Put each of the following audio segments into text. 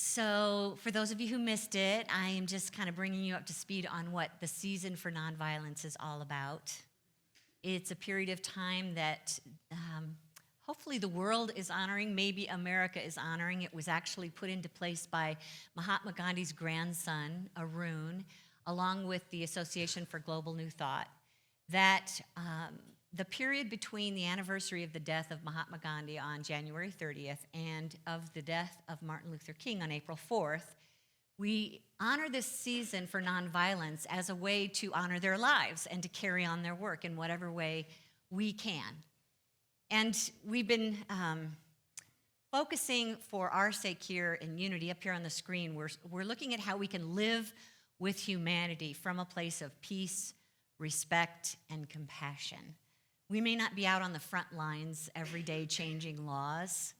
So, for those of you who missed it, I am just kind of bringing you up to speed on what the season for nonviolence is all about. It's a period of time that hopefully the world is honoring, maybe America is honoring. It was actually put into place by Mahatma Gandhi's grandson, Arun, along with the Association for Global New Thought, that the period between the anniversary of the death of Mahatma Gandhi on January 30th and of the death of Martin Luther King on April 4th, we honor this season for nonviolence as a way to honor their lives and to carry on their work in whatever way we can. And we've been focusing for our sake here in Unity, up here on the screen, we're looking at how we can live with humanity from a place of peace, respect, and compassion. We may not be out on the front lines every day changing laws,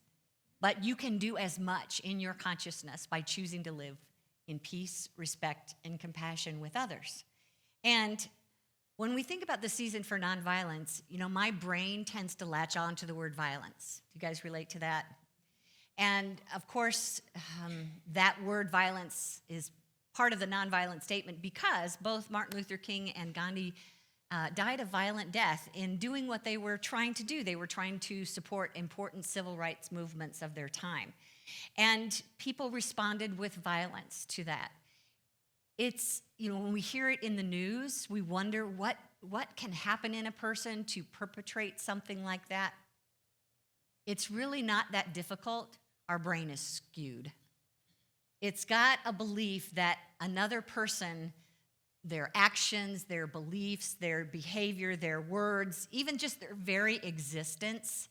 but you can do as much in your consciousness by choosing to live in peace, respect, and compassion with others. And when we think about the season for nonviolence, my brain tends to latch on to the word violence. Do you guys relate to that? And of course, that word violence is part of the nonviolent statement because both Martin Luther King and Gandhi died a violent death in doing what they were trying to do. They were trying to support important civil rights movements of their time. And people responded with violence to that. It's, when we hear it in the news, we wonder what can happen in a person to perpetrate something like that. It's really not that difficult. Our brain is skewed. It's got a belief that another person, their actions, their beliefs, their behavior, their words, even just their very existence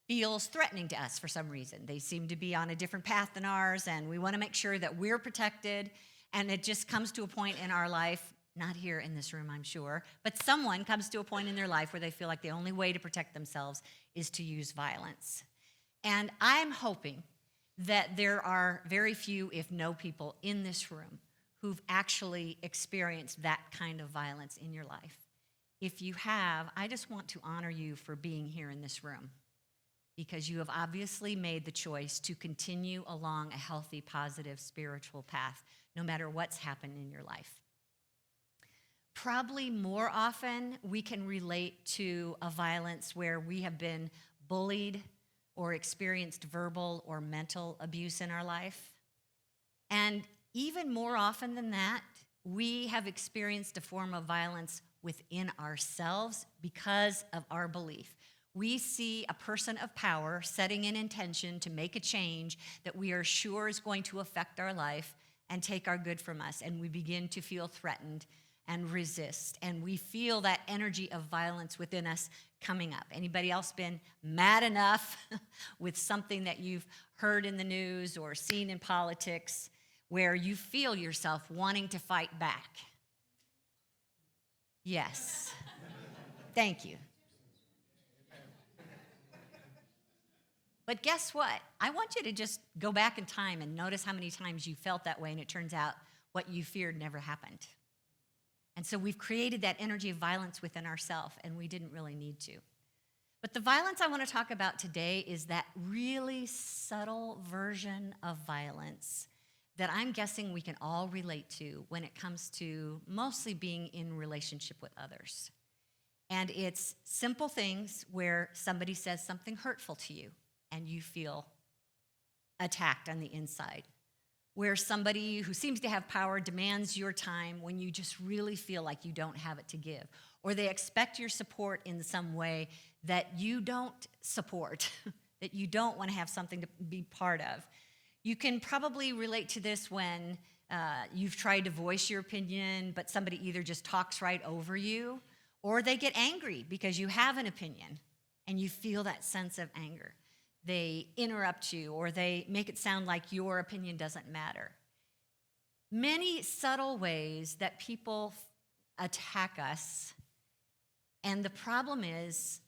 feels threatening to us for some reason. They seem to be on a different path than ours, and we want to make sure that we're protected. And it just comes to a point in our life, not here in this room, I'm sure, but someone comes to a point in their life where they feel like the only way to protect themselves is to use violence. And I'm hoping that there are very few, if no people, in this room who've actually experienced that kind of violence in your life. If you have, I just want to honor you for being here in this room because you have obviously made the choice to continue along a healthy, positive, spiritual path, no matter what's happened in your life. Probably more often, we can relate to a violence where we have been bullied or experienced verbal or mental abuse in our life. And even more often than that, we have experienced a form of violence within ourselves because of our belief. We see a person of power setting an intention to make a change that we are sure is going to affect our life and take our good from us, and we begin to feel threatened and resist, and we feel that energy of violence within us coming up. Anybody else been mad enough with something that you've heard in the news or seen in politics where you feel yourself wanting to fight back? Yes. Thank you. But guess what? I want you to just go back in time and notice how many times you felt that way, and it turns out what you feared never happened. And so we've created that energy of violence within ourselves, and we didn't really need to. But the violence I want to talk about today is that really subtle version of violence that I'm guessing we can all relate to when it comes to mostly being in relationship with others. And it's simple things where somebody says something hurtful to you, and you feel attacked on the inside. Where somebody who seems to have power demands your time when you just really feel like you don't have it to give. Or they expect your support in some way that you don't support, that you don't want to have something to be part of. You can probably relate to this when you've tried to voice your opinion, but somebody either just talks right over you, or they get angry because you have an opinion, and you feel that sense of anger. They interrupt you, or they make it sound like your opinion doesn't matter. Many subtle ways that people attack us, and the problem is,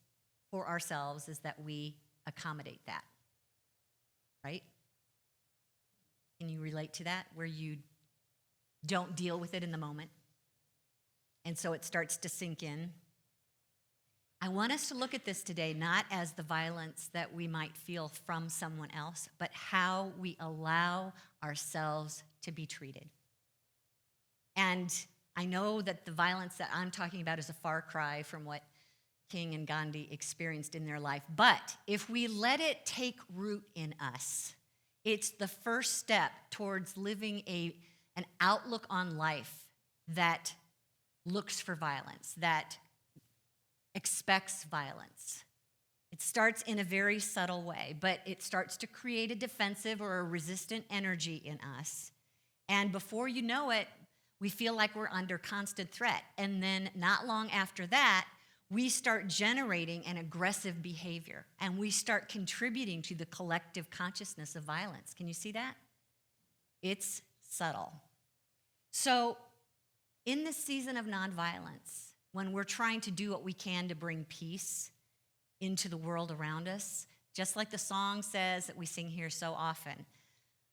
for ourselves, is that we accommodate that, right? Can you relate to that, where you don't deal with it in the moment, and so it starts to sink in? I want us to look at this today not as the violence that we might feel from someone else, but how we allow ourselves to be treated. And I know that the violence that I'm talking about is a far cry from what King and Gandhi experienced in their life. But if we let it take root in us, it's the first step towards living an outlook on life that looks for violence, that expects violence. It starts in a very subtle way, but it starts to create a defensive or a resistant energy in us. And before you know it, we feel like we're under constant threat. And then not long after that, we start generating an aggressive behavior, and we start contributing to the collective consciousness of violence. Can you see that? It's subtle. So in this season of nonviolence, when we're trying to do what we can to bring peace into the world around us, just like the song says that we sing here so often,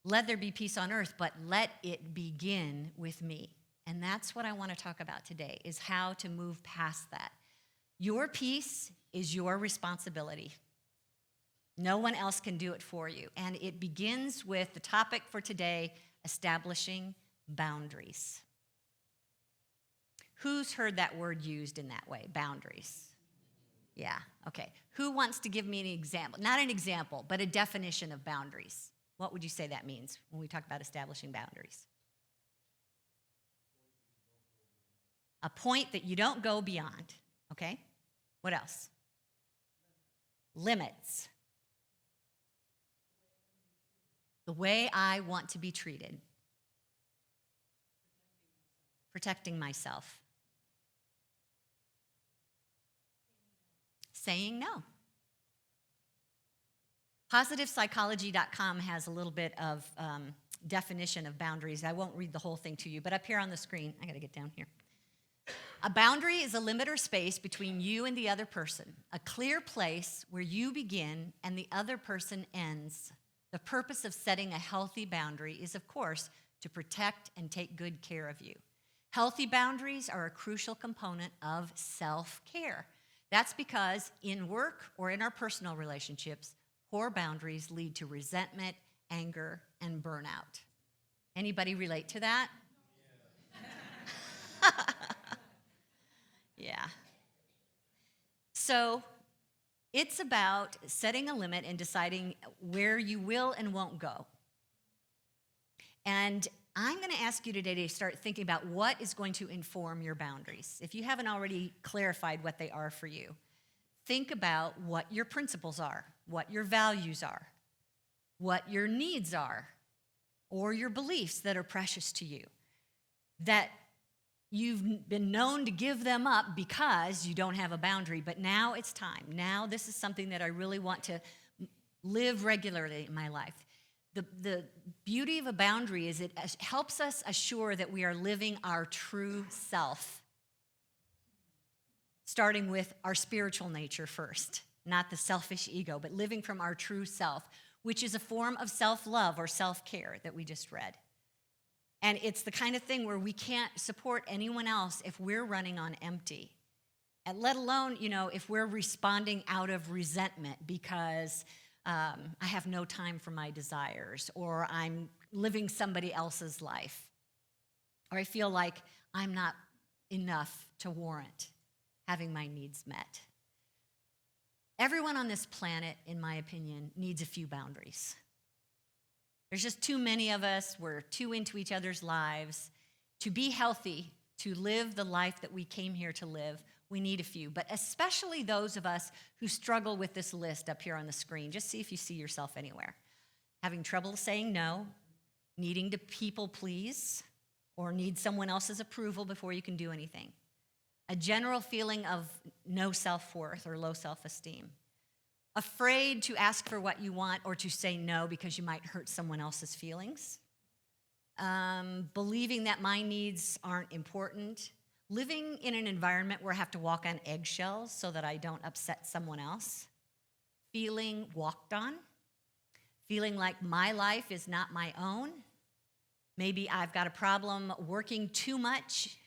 let there be peace on earth, but let it begin with me. And that's what I want to talk about today, is how to move past that. Your peace is your responsibility. No one else can do it for you. And it begins with the topic for today, establishing boundaries. Who's heard that word used in that way, boundaries? Yeah, okay. Who wants to give me an example? Not an example, but a definition of boundaries. What would you say that means when we talk about establishing boundaries? A point that you don't go beyond, okay? What else? Limits. The way I want to be treated. Protecting myself. Saying no. PositivePsychology.com has a little bit of definition of boundaries. I won't read the whole thing to you, but up here on the screen, I got to get down here. A boundary is a limit or space between you and the other person, a clear place where you begin and the other person ends. The purpose of setting a healthy boundary is, of course, to protect and take good care of you. Healthy boundaries are a crucial component of self-care. That's because in work or in our personal relationships, poor boundaries lead to resentment, anger, and burnout. Anybody relate to that? Yeah. So it's about setting a limit and deciding where you will and won't go. And I'm going to ask you today to start thinking about what is going to inform your boundaries. If you haven't already clarified what they are for you, think about what your principles are, what your values are, what your needs are, or your beliefs that are precious to you, that you've been known to give them up because you don't have a boundary, but now it's time. Now this is something that I really want to live regularly in my life. The beauty of a boundary is it helps us assure that we are living our true self, starting with our spiritual nature first, not the selfish ego, but living from our true self, which is a form of self-love or self-care that we just read. And it's the kind of thing where we can't support anyone else if we're running on empty. And let alone, if we're responding out of resentment because I have no time for my desires, or I'm living somebody else's life, or I feel like I'm not enough to warrant having my needs met. Everyone on this planet, in my opinion, needs a few boundaries. There's just too many of us. We're too into each other's lives. To be healthy, to live the life that we came here to live, we need a few, but especially those of us who struggle with this list up here on the screen. Just see if you see yourself anywhere. Having trouble saying no, needing to people please, or need someone else's approval before you can do anything. A general feeling of no self-worth or low self-esteem. Afraid to ask for what you want or to say no because you might hurt someone else's feelings. Believing that my needs aren't important. Living in an environment where I have to walk on eggshells so that I don't upset someone else. Feeling walked on. Feeling like my life is not my own. Maybe I've got a problem working too much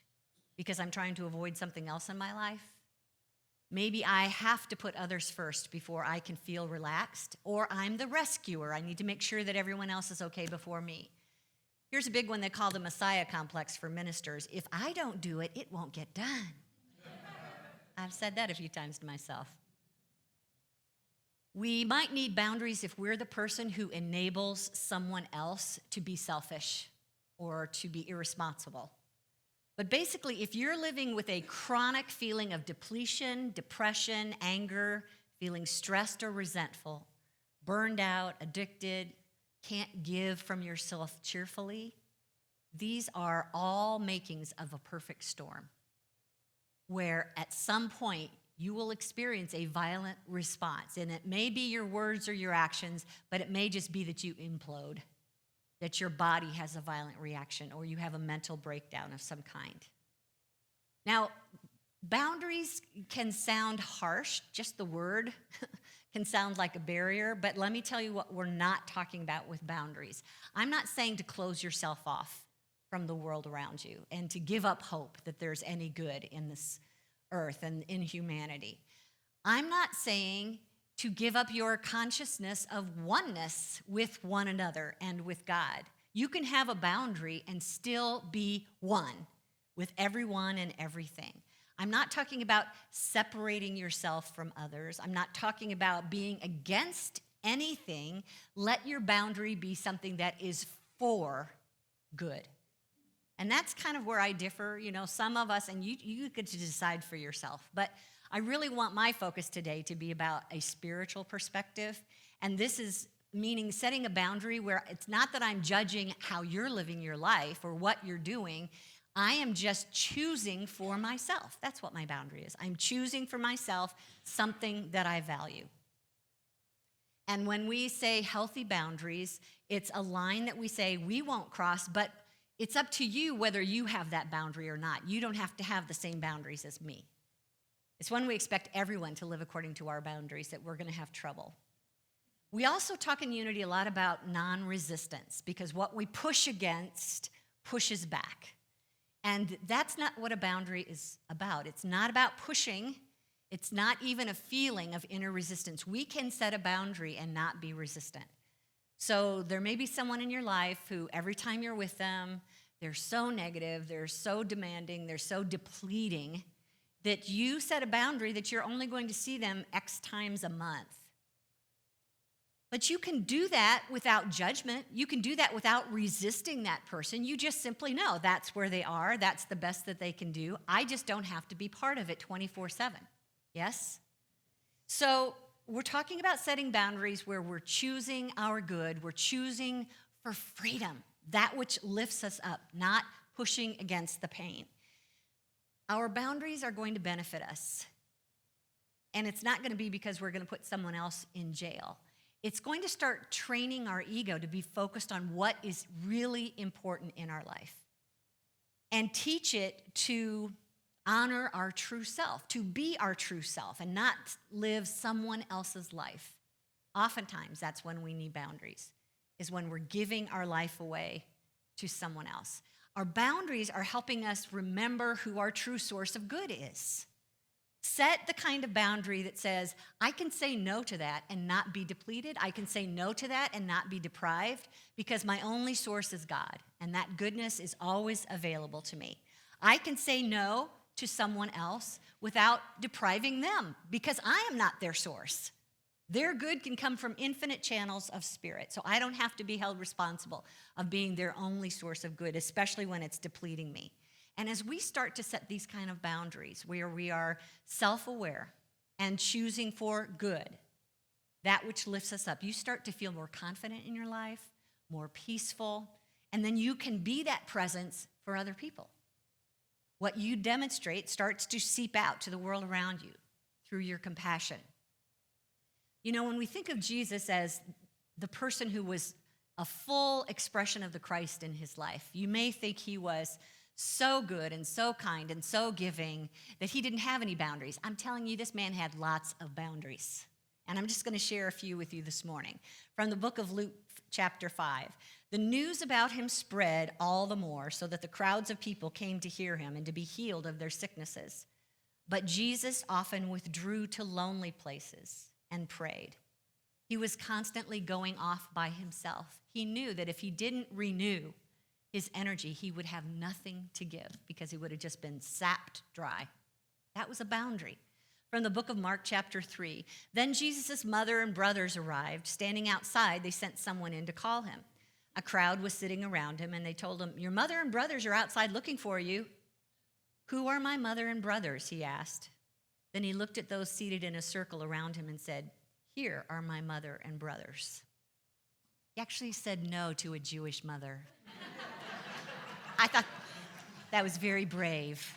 because I'm trying to avoid something else in my life. Maybe I have to put others first before I can feel relaxed, or I'm the rescuer. I need to make sure that everyone else is okay before me. Here's a big one they call the Messiah complex for ministers. If I don't do it, it won't get done. I've said that a few times to myself. We might need boundaries if we're the person who enables someone else to be selfish or to be irresponsible. But basically, if you're living with a chronic feeling of depletion, depression, anger, feeling stressed or resentful, burned out, addicted, can't give from yourself cheerfully, these are all makings of a perfect storm, where at some point you will experience a violent response. And it may be your words or your actions, but it may just be that you implode, that your body has a violent reaction, or you have a mental breakdown of some kind. Now, boundaries can sound harsh, just the word can sound like a barrier, but let me tell you what we're not talking about with boundaries. I'm not saying to close yourself off from the world around you and to give up hope that there's any good in this earth and in humanity. I'm not saying to give up your consciousness of oneness with one another and with God. You can have a boundary and still be one with everyone and everything. I'm not talking about separating yourself from others. I'm not talking about being against anything. Let your boundary be something that is for good. And that's kind of where I differ. You know, some of us, and you get to decide for yourself, but I really want my focus today to be about a spiritual perspective. And this is meaning setting a boundary where it's not that I'm judging how you're living your life or what you're doing. I am just choosing for myself. That's what my boundary is. I'm choosing for myself something that I value. And when we say healthy boundaries, it's a line that we say we won't cross, but it's up to you whether you have that boundary or not. You don't have to have the same boundaries as me. It's when we expect everyone to live according to our boundaries that we're going to have trouble. We also talk in Unity a lot about non-resistance, because what we push against pushes back. And that's not what a boundary is about. It's not about pushing. It's not even a feeling of inner resistance. We can set a boundary and not be resistant. So there may be someone in your life who every time you're with them, they're so negative, they're so demanding, they're so depleting that you set a boundary that you're only going to see them X times a month. But you can do that without judgment. You can do that without resisting that person. You just simply know that's where they are. That's the best that they can do. I just don't have to be part of it 24/7. Yes? So we're talking about setting boundaries where we're choosing our good. We're choosing for freedom, that which lifts us up, not pushing against the pain. Our boundaries are going to benefit us. And it's not going to be because we're going to put someone else in jail. It's going to start training our ego to be focused on what is really important in our life and teach it to honor our true self, to be our true self and not live someone else's life. Oftentimes, that's when we need boundaries, is when we're giving our life away to someone else. Our boundaries are helping us remember who our true source of good is. Set the kind of boundary that says, I can say no to that and not be depleted. I can say no to that and not be deprived because my only source is God, and that goodness is always available to me. I can say no to someone else without depriving them because I am not their source. Their good can come from infinite channels of spirit, so I don't have to be held responsible of being their only source of good, especially when it's depleting me. And as we start to set these kind of boundaries where we are self-aware and choosing for good, that which lifts us up, you start to feel more confident in your life, more peaceful, and then you can be that presence for other people. What you demonstrate starts to seep out to the world around you through your compassion. You know, when we think of Jesus as the person who was a full expression of the Christ in his life, you may think he was so good and so kind and so giving that he didn't have any boundaries. I'm telling you, this man had lots of boundaries. And I'm just going to share a few with you this morning. From the book of Luke, chapter 5. The news about him spread all the more so that the crowds of people came to hear him and to be healed of their sicknesses. But Jesus often withdrew to lonely places and prayed. He was constantly going off by himself. He knew that if he didn't renew his energy, he would have nothing to give because he would have just been sapped dry. That was a boundary. From the book of Mark, chapter 3. Then Jesus' mother and brothers arrived. Standing outside, they sent someone in to call him. A crowd was sitting around him, and they told him, "Your mother and brothers are outside looking for you." "Who are my mother and brothers?" he asked. Then he looked at those seated in a circle around him and said, "Here are my mother and brothers." He actually said no to a Jewish mother. I thought that was very brave.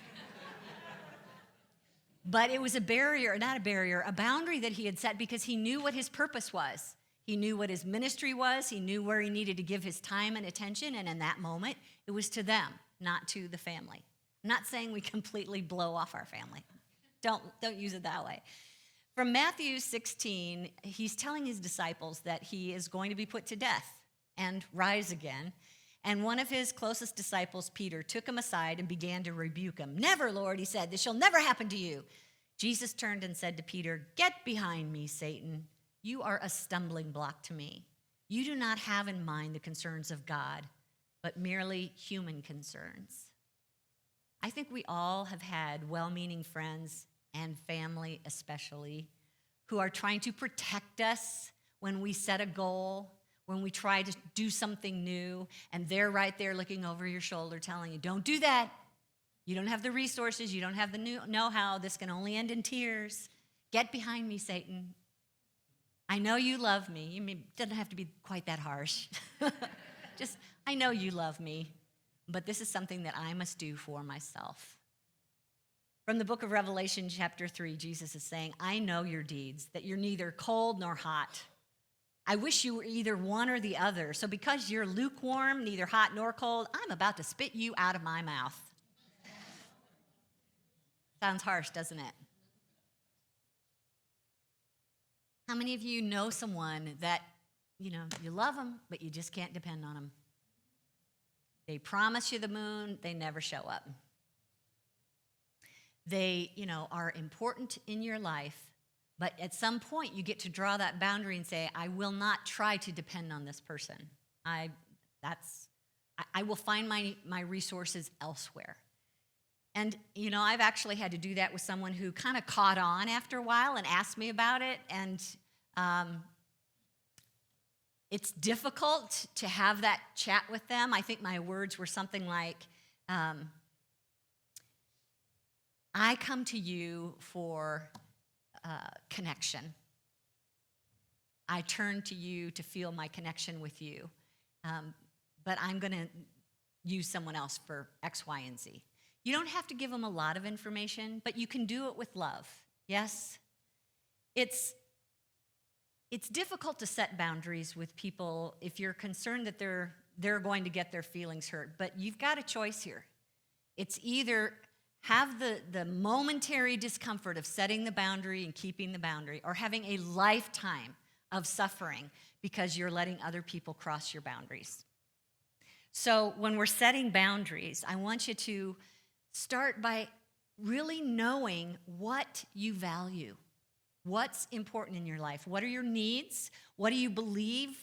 But it was a boundary that he had set because he knew what his purpose was. He knew what his ministry was. He knew where he needed to give his time and attention. And in that moment, it was to them, not to the family. I'm not saying we completely blow off our family. Don't use it that way. From Matthew 16, he's telling his disciples that he is going to be put to death and rise again. And one of his closest disciples, Peter, took him aside and began to rebuke him. "Never, Lord," he said, "this shall never happen to you." Jesus turned and said to Peter, "Get behind me, Satan. You are a stumbling block to me. You do not have in mind the concerns of God, but merely human concerns." I think we all have had well-meaning friends and family especially who are trying to protect us when we set a goal, when we try to do something new, and they're right there looking over your shoulder telling you, "Don't do that. You don't have the resources. You don't have the know-how. This can only end in tears. Get behind me, Satan. I know you love me." It doesn't have to be quite that harsh. Just, I know you love me, but this is something that I must do for myself. From the book of Revelation, chapter 3, Jesus is saying, "I know your deeds, that you're neither cold nor hot. I wish you were either one or the other. So because you're lukewarm, neither hot nor cold, I'm about to spit you out of my mouth." Sounds harsh, doesn't it? How many of you know someone that, you love them, but you just can't depend on them? They promise you the moon, they never show up. They, are important in your life, but at some point you get to draw that boundary and say, "I will not try to depend on this person. I will find my resources elsewhere." And, I've actually had to do that with someone who kind of caught on after a while and asked me about it. And it's difficult to have that chat with them. I think my words were something like, "I come to you for connection. I turn to you to feel my connection with you. But I'm going to use someone else for X, Y, and Z." You don't have to give them a lot of information, but you can do it with love. Yes? It's difficult to set boundaries with people if you're concerned that they're going to get their feelings hurt, but you've got a choice here. It's either have the momentary discomfort of setting the boundary and keeping the boundary, or having a lifetime of suffering because you're letting other people cross your boundaries. So when we're setting boundaries, I want you to start by really knowing what you value. What's important in your life? What are your needs? What do you believe?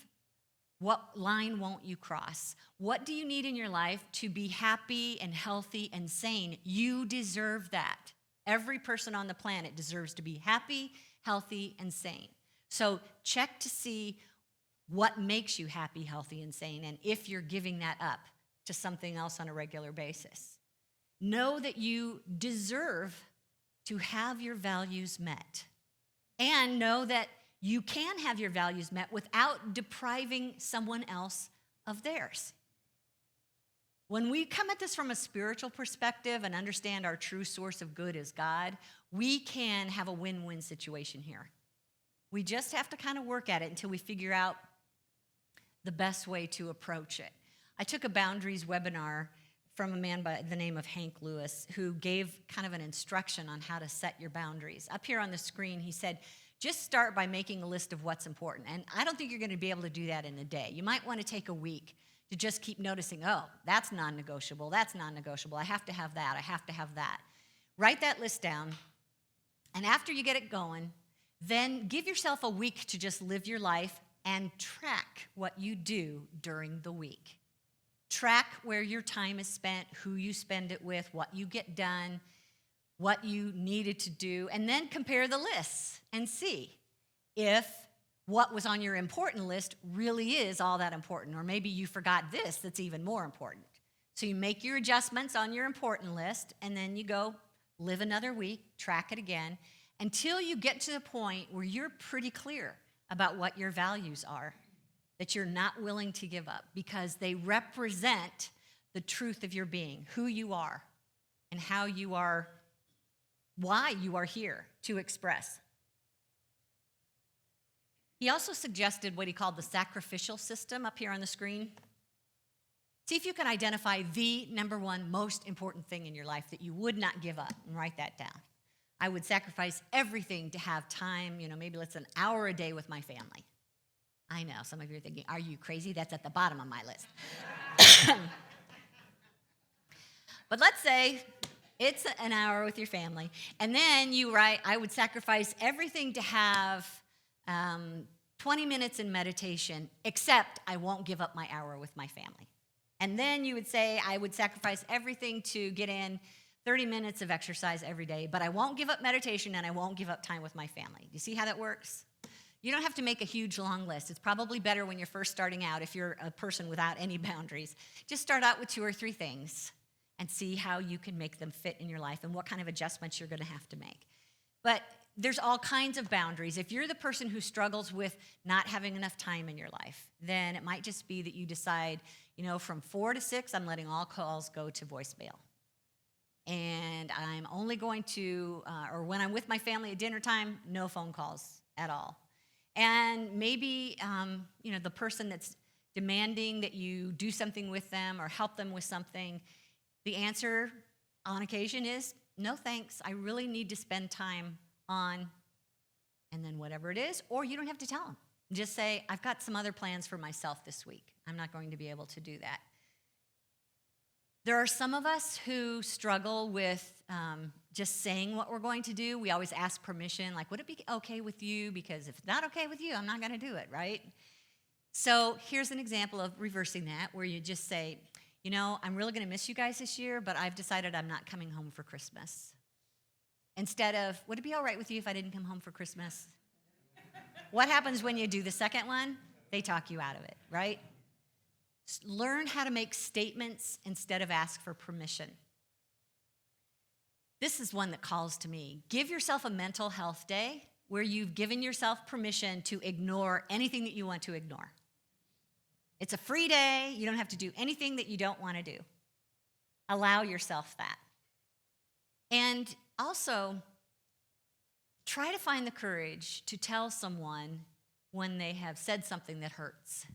What line won't you cross? What do you need in your life to be happy and healthy and sane? You deserve that. Every person on the planet deserves to be happy, healthy, and sane. So check to see what makes you happy, healthy, and sane, and if you're giving that up to something else on a regular basis. Know that you deserve to have your values met. And know that you can have your values met without depriving someone else of theirs. When we come at this from a spiritual perspective and understand our true source of good is God, we can have a win-win situation here. We just have to kind of work at it until we figure out the best way to approach it. I took a boundaries webinar from a man by the name of Hank Lewis, who gave kind of an instruction on how to set your boundaries. Up here on the screen, he said, just start by making a list of what's important. And I don't think you're going to be able to do that in a day. You might want to take a week to just keep noticing, oh, that's non-negotiable, that's non-negotiable. I have to have that, I have to have that. Write that list down And after you get it going, then give yourself a week to just live your life and track what you do during the week. Track where your time is spent, who you spend it with, what you get done, what you needed to do, and then compare the lists and see if what was on your important list really is all that important, or maybe you forgot this that's even more important. So you make your adjustments on your important list, and then you go live another week, track it again, until you get to the point where you're pretty clear about what your values are, that you're not willing to give up, because they represent the truth of your being, who you are, and how you are, why you are here to express. He also suggested what he called the sacrificial system up here on the screen. See if you can identify the number one most important thing in your life that you would not give up, and write that down. I would sacrifice everything to have time, maybe let's an hour a day with my family. I know, some of you are thinking, are you crazy? That's at the bottom of my list. But let's say it's an hour with your family, and then you write, I would sacrifice everything to have 20 minutes in meditation, except I won't give up my hour with my family. And then you would say, I would sacrifice everything to get in 30 minutes of exercise every day, but I won't give up meditation and I won't give up time with my family. Do you see how that works? You don't have to make a huge long list. It's probably better when you're first starting out, if you're a person without any boundaries. Just start out with 2 or 3 things and see how you can make them fit in your life and what kind of adjustments you're going to have to make. But there's all kinds of boundaries. If you're the person who struggles with not having enough time in your life, then it might just be that you decide, from 4 to 6, I'm letting all calls go to voicemail. And I'm only going to, or when I'm with my family at dinner time, no phone calls at all. And maybe, the person that's demanding that you do something with them or help them with something, the answer on occasion is, no thanks, I really need to spend time on, and then whatever it is, or you don't have to tell them. Just say, I've got some other plans for myself this week. I'm not going to be able to do that. There are some of us who struggle with just saying what we're going to do. We always ask permission, like, would it be okay with you? Because if it's not okay with you, I'm not going to do it, right? So here's an example of reversing that, where you just say, I'm really going to miss you guys this year, but I've decided I'm not coming home for Christmas. Instead of, would it be all right with you if I didn't come home for Christmas? What happens when you do the second one? They talk you out of it, right? Learn how to make statements instead of ask for permission. This is one that calls to me. Give yourself a mental health day where you've given yourself permission to ignore anything that you want to ignore. It's a free day. You don't have to do anything that you don't want to do. Allow yourself that. And also, try to find the courage to tell someone when they have said something that hurts.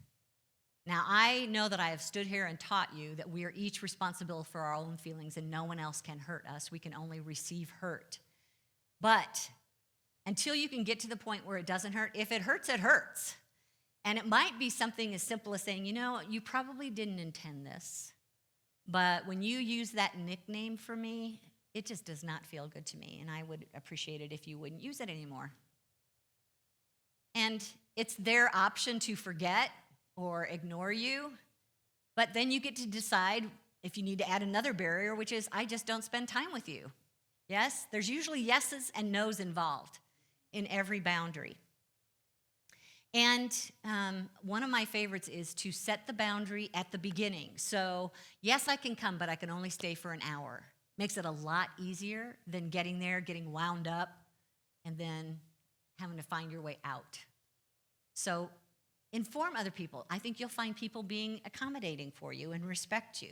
Now, I know that I have stood here and taught you that we are each responsible for our own feelings and no one else can hurt us. We can only receive hurt. But until you can get to the point where it doesn't hurt, if it hurts, it hurts. And it might be something as simple as saying, you probably didn't intend this, but when you use that nickname for me, it just does not feel good to me, and I would appreciate it if you wouldn't use it anymore. And it's their option to forget or ignore you, but then you get to decide if you need to add another barrier, which is, I just don't spend time with you. Yes? There's usually yeses and nos involved in every boundary. And one of my favorites is to set the boundary at the beginning. So, yes, I can come, but I can only stay for an hour. Makes it a lot easier than getting there, getting wound up, and then having to find your way out. So inform other people. I think you'll find people being accommodating for you and respect you.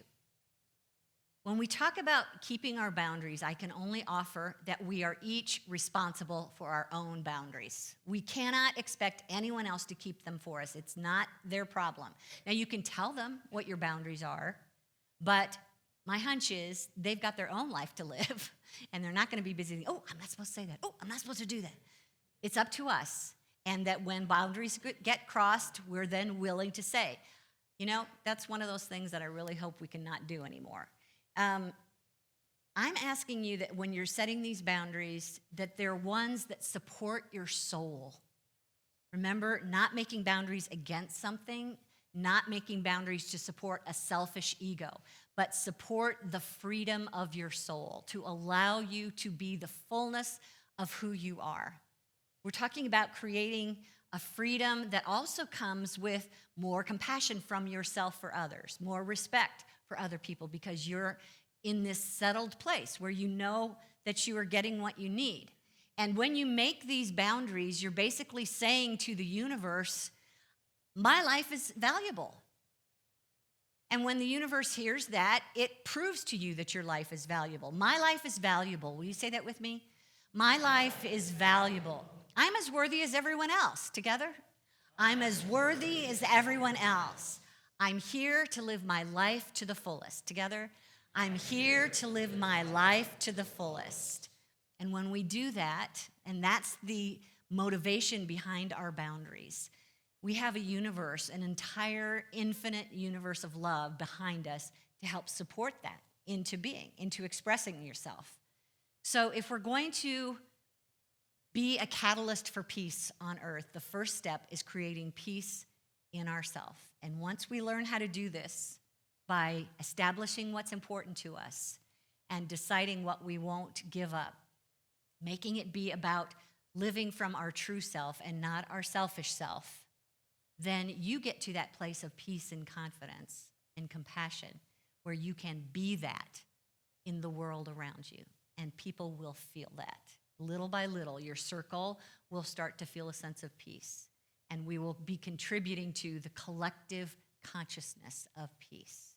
When we talk about keeping our boundaries, I can only offer that we are each responsible for our own boundaries. We cannot expect anyone else to keep them for us. It's not their problem. Now, you can tell them what your boundaries are, but my hunch is they've got their own life to live, and they're not going to be busy. Oh, I'm not supposed to say that. Oh, I'm not supposed to do that. It's up to us, and that when boundaries get crossed, we're then willing to say, that's one of those things that I really hope we cannot do anymore. I'm asking you that when you're setting these boundaries, that they're ones that support your soul. Remember, not making boundaries against something, not making boundaries to support a selfish ego, but support the freedom of your soul, to allow you to be the fullness of who you are. We're talking about creating a freedom that also comes with more compassion from yourself for others, more respect for other people, because you're in this settled place where you know that you are getting what you need. And when you make these boundaries, you're basically saying to the universe, my life is valuable. And when the universe hears that, it proves to you that your life is valuable. My life is valuable. Will you say that with me? My life is valuable. I'm as worthy as everyone else. Together? I'm as worthy as everyone else. I'm here to live my life to the fullest. Together? I'm here to live my life to the fullest. And when we do that, and that's the motivation behind our boundaries, we have a universe, an entire infinite universe of love behind us to help support that into being, into expressing yourself. So if we're going to be a catalyst for peace on earth, the first step is creating peace in ourselves. And once we learn how to do this by establishing what's important to us and deciding what we won't give up, making it be about living from our true self and not our selfish self, then you get to that place of peace and confidence and compassion where you can be that in the world around you. And people will feel that. Little by little, your circle will start to feel a sense of peace. And we will be contributing to the collective consciousness of peace.